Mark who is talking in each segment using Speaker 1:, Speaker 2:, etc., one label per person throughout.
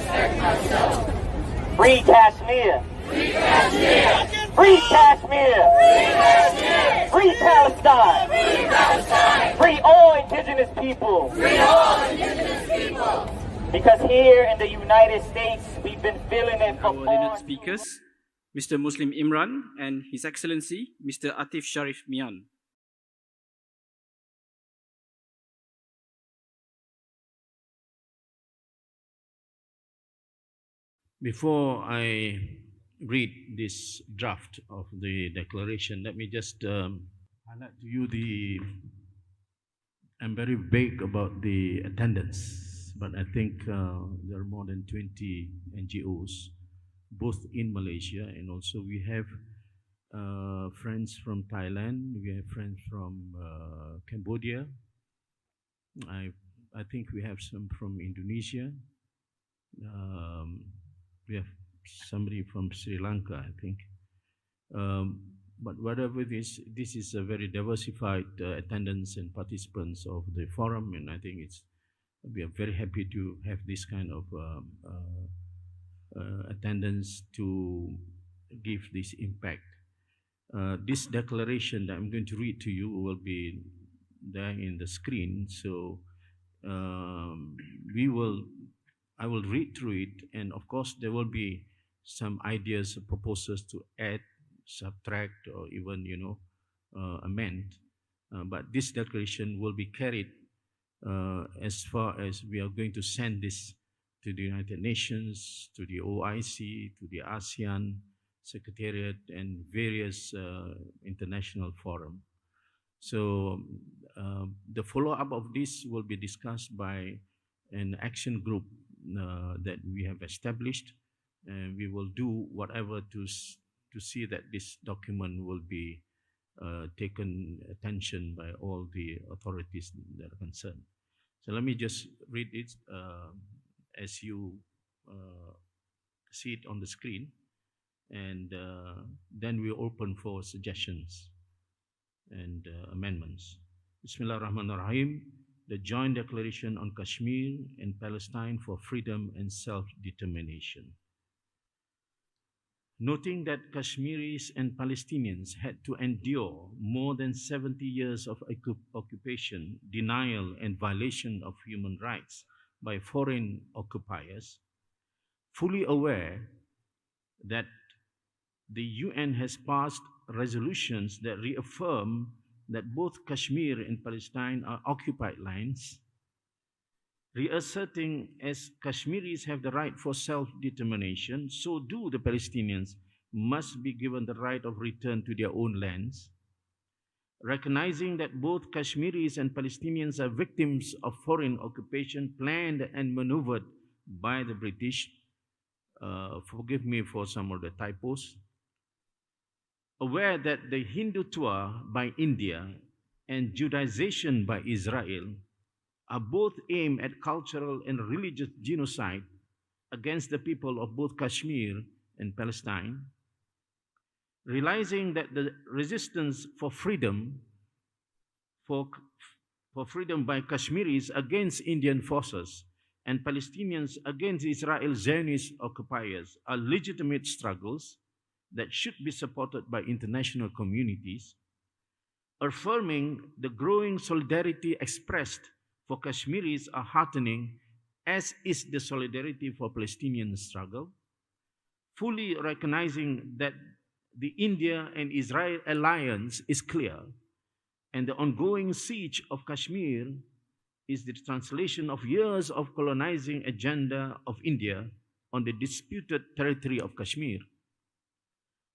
Speaker 1: Free Kashmir! Free Kashmir! Free Kashmir! Free Palestine! Free Palestine! Free all indigenous people! Free all indigenous people! Because here in the United States, we've been feeling it for
Speaker 2: our learned speakers, Mr. Muslim Imran and His Excellency, Mr. Atif Sharif Mian.
Speaker 3: Before I read this draft of the declaration, let me just highlight to you I'm very vague about the attendance, but I think there are more than 20 NGOs, both in Malaysia, and also we have friends from Thailand, we have friends from Cambodia, I think we have some from Indonesia, we have somebody from Sri Lanka, I think. But whatever it is, this is a very diversified attendance and participants of the forum, and I think we are very happy to have this kind of attendance to give this impact. This declaration that I'm going to read to you will be there in the screen, so I will read through it, and of course there will be some ideas, proposals to add, subtract, or even amend. But this declaration will be carried as far as we are going to send this to the United Nations, to the OIC, to the ASEAN Secretariat, and various international forums. So the follow-up of this will be discussed by an action group that we have established, and we will do whatever to see that this document will be taken attention by all the authorities that are concerned. So let me just read it as you see it on the screen, and then we open for suggestions and amendments. Bismillahirrahmanirrahim. The Joint Declaration on Kashmir and Palestine for Freedom and Self-Determination. Noting that Kashmiris and Palestinians had to endure more than 70 years of occupation, denial, and violation of human rights by foreign occupiers, fully aware that the UN has passed resolutions that reaffirm that both Kashmir and Palestine are occupied lands, reasserting as Kashmiris have the right for self-determination, so do the Palestinians must be given the right of return to their own lands, recognizing that both Kashmiris and Palestinians are victims of foreign occupation planned and maneuvered by the British. Forgive me for some of the typos. Aware that the Hindutva by India and Judaization by Israel are both aimed at cultural and religious genocide against the people of both Kashmir and Palestine, realizing that the resistance for freedom by Kashmiris against Indian forces and Palestinians against Israel's Zionist occupiers are legitimate struggles that should be supported by international communities, affirming the growing solidarity expressed for Kashmiris are heartening, as is the solidarity for Palestinian struggle, fully recognizing that the India and Israel alliance is clear, and the ongoing siege of Kashmir is the translation of years of colonizing agenda of India on the disputed territory of Kashmir.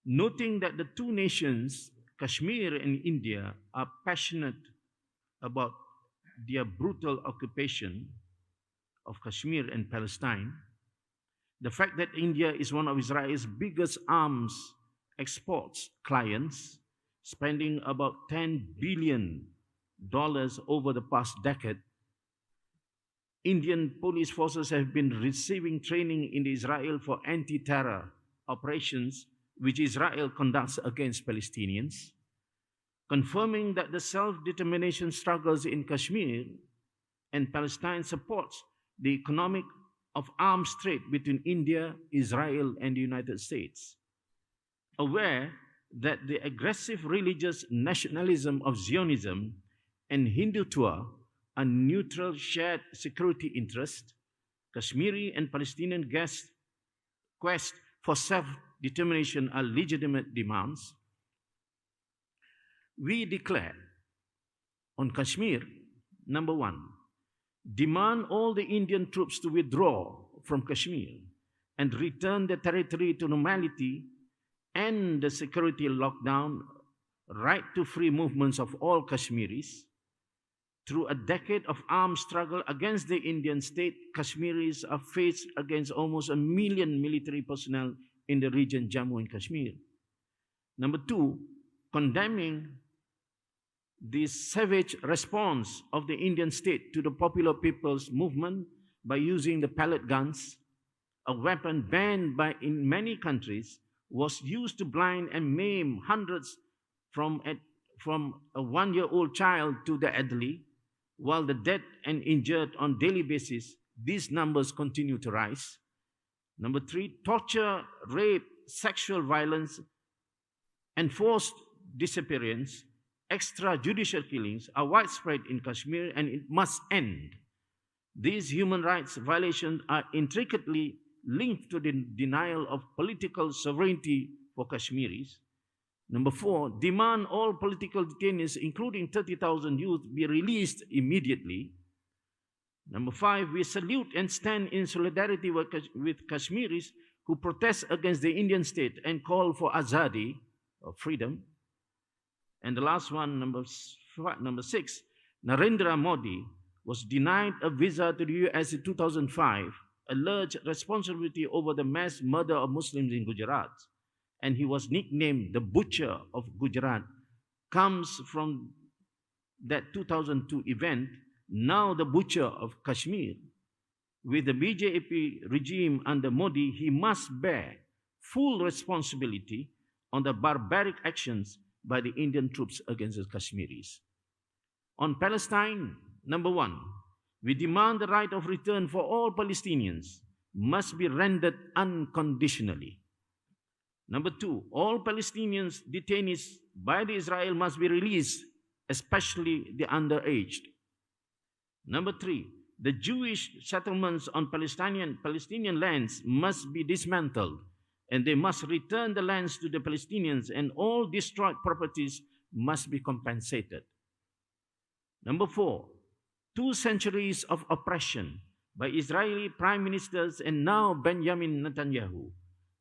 Speaker 3: Noting that the two nations, Kashmir and India, are passionate about their brutal occupation of Kashmir and Palestine, the fact that India is one of Israel's biggest arms exports clients, spending about $10 billion over the past decade, Indian police forces have been receiving training in Israel for anti-terror operations which Israel conducts against Palestinians, confirming that the self-determination struggles in Kashmir and Palestine supports the economic, of arms trade between India, Israel, and the United States. Aware that the aggressive religious nationalism of Zionism and Hindutva are neutral shared security interests, Kashmiri and Palestinian quest for self-determination are legitimate demands. We declare on Kashmir, number one, demand all the Indian troops to withdraw from Kashmir and return the territory to normality and the security lockdown, right to free movements of all Kashmiris. Through a decade of armed struggle against the Indian state, Kashmiris are faced against almost 1 million military personnel in the region Jammu and Kashmir. Number two, condemning the savage response of the Indian state to the Popular People's Movement by using the pellet guns, a weapon banned in many countries, was used to blind and maim hundreds from a 1-year-old child to the elderly, while the dead and injured on daily basis, these numbers continue to rise. Number three, torture, rape, sexual violence, and forced disappearance, extrajudicial killings are widespread in Kashmir and it must end. These human rights violations are intricately linked to the denial of political sovereignty for Kashmiris. Number four, demand all political detainees, including 30,000 youth, be released immediately. Number five, we salute and stand in solidarity with Kashmiris who protest against the Indian state and call for azadi, or freedom. And the last one, number six, Narendra Modi was denied a visa to the US in 2005, alleged responsibility over the mass murder of Muslims in Gujarat, and he was nicknamed the Butcher of Gujarat, comes from that 2002 event, now the Butcher of Kashmir. With the BJP regime under Modi, he must bear full responsibility on the barbaric actions by the Indian troops against the Kashmiris. On Palestine, number one, we demand the right of return for all Palestinians must be rendered unconditionally. Number two, all Palestinians detainees by the Israel must be released, especially the underaged. Number three, the Jewish settlements on Palestinian lands must be dismantled, and they must return the lands to the Palestinians, and all destroyed properties must be compensated. Number four, 2 centuries of oppression by Israeli prime ministers and now Benjamin Netanyahu,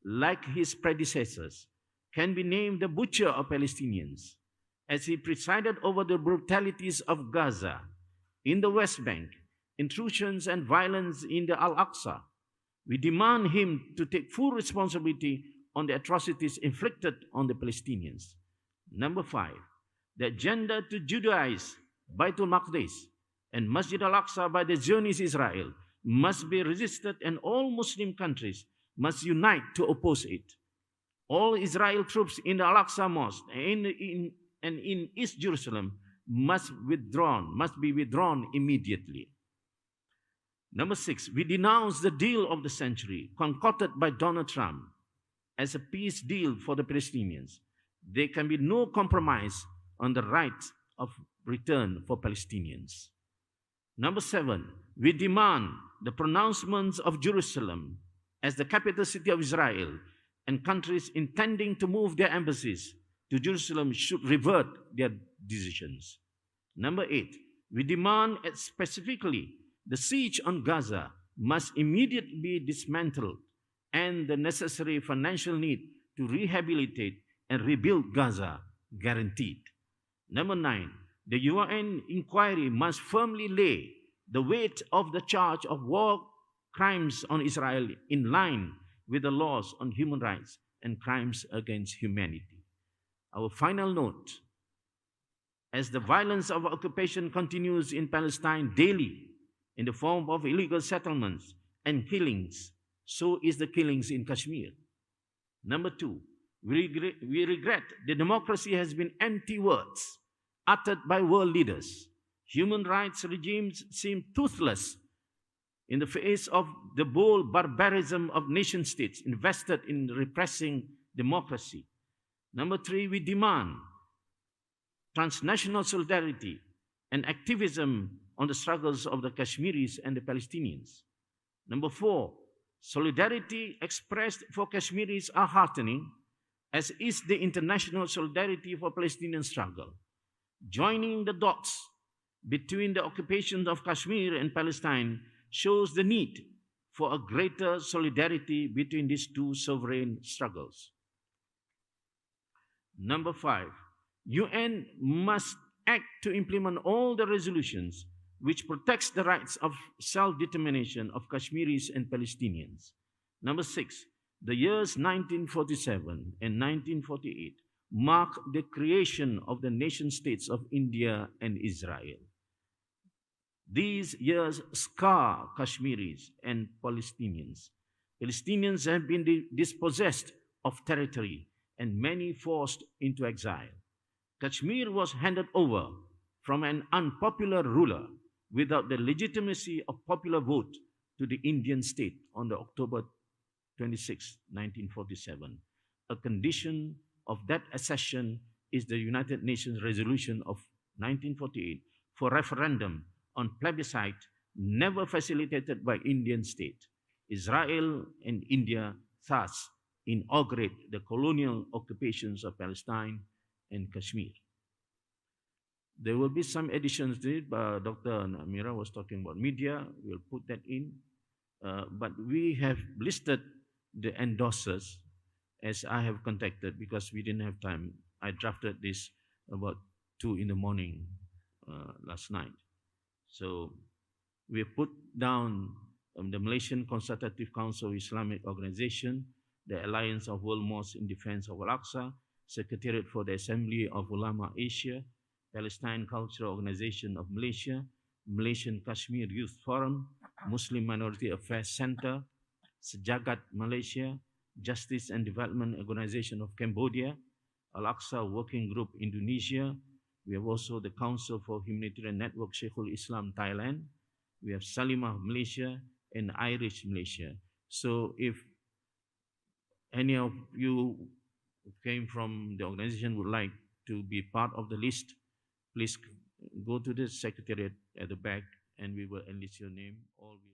Speaker 3: like his predecessors, can be named the Butcher of Palestinians, as he presided over the brutalities of Gaza, in the West Bank, intrusions and violence in the Al-Aqsa. We demand him to take full responsibility on the atrocities inflicted on the Palestinians. Number five, the agenda to Judaize Baitul Maqdis and Masjid Al-Aqsa by the Zionist Israel must be resisted, and all Muslim countries must unite to oppose it. All Israel troops in the Al-Aqsa Mosque and in East Jerusalem must be withdrawn immediately. Number six, we denounce the deal of the century concocted by Donald Trump as a peace deal for the Palestinians. There can be no compromise on the right of return for Palestinians. Number seven, we demand the pronouncements of Jerusalem as the capital city of Israel, and countries intending to move their embassies to Jerusalem should revert their decisions. Number eight, we demand specifically the siege on Gaza must immediately be dismantled and the necessary financial need to rehabilitate and rebuild Gaza guaranteed. Number nine, the UN inquiry must firmly lay the weight of the charge of war crimes on Israel in line with the laws on human rights and crimes against humanity. Our final note, as the violence of occupation continues in Palestine daily in the form of illegal settlements and killings, so is the killings in Kashmir. Number two, we regret the democracy has been empty words uttered by world leaders. Human rights regimes seem toothless in the face of the bold barbarism of nation states invested in repressing democracy. Number three, we demand transnational solidarity and activism on the struggles of the Kashmiris and the Palestinians. Number four, solidarity expressed for Kashmiris are heartening, as is the international solidarity for Palestinian struggle. Joining the dots between the occupations of Kashmir and Palestine shows the need for a greater solidarity between these two sovereign struggles. Number five, UN must act to implement all the resolutions which protects the rights of self-determination of Kashmiris and Palestinians. Number six, the years 1947 and 1948 mark the creation of the nation states of India and Israel. These years scar Kashmiris and Palestinians. Palestinians have been dispossessed of territory and many forced into exile. Kashmir was handed over from an unpopular ruler without the legitimacy of popular vote to the Indian state on the October 26, 1947. A condition of that accession is the United Nations resolution of 1948 for referendum on plebiscite, never facilitated by Indian state. Israel and India thus inaugurate the colonial occupations of Palestine and Kashmir. There will be some additions to it, but Dr. Amira was talking about media. We'll put that in. But we have listed the endorsers as I have contacted because we didn't have time. I drafted this about 2 in the morning last night. So we have put down the Malaysian Consultative Council Islamic Organization, the Alliance of World Mosques in Defense of Al-Aqsa, Secretariat for the Assembly of Ulama Asia, Palestine Cultural Organization of Malaysia, Malaysian Kashmir Youth Forum, Muslim Minority Affairs Center, Sejagat Malaysia, Justice and Development Organization of Cambodia, Al-Aqsa Working Group Indonesia. We have also the Council for Humanitarian Network Sheikhul Islam Thailand. We have Salimah Malaysia and Irish Malaysia. So if any of you who came from the organization would like to be part of the list, please go to the secretariat at the back and we will enlist your name. All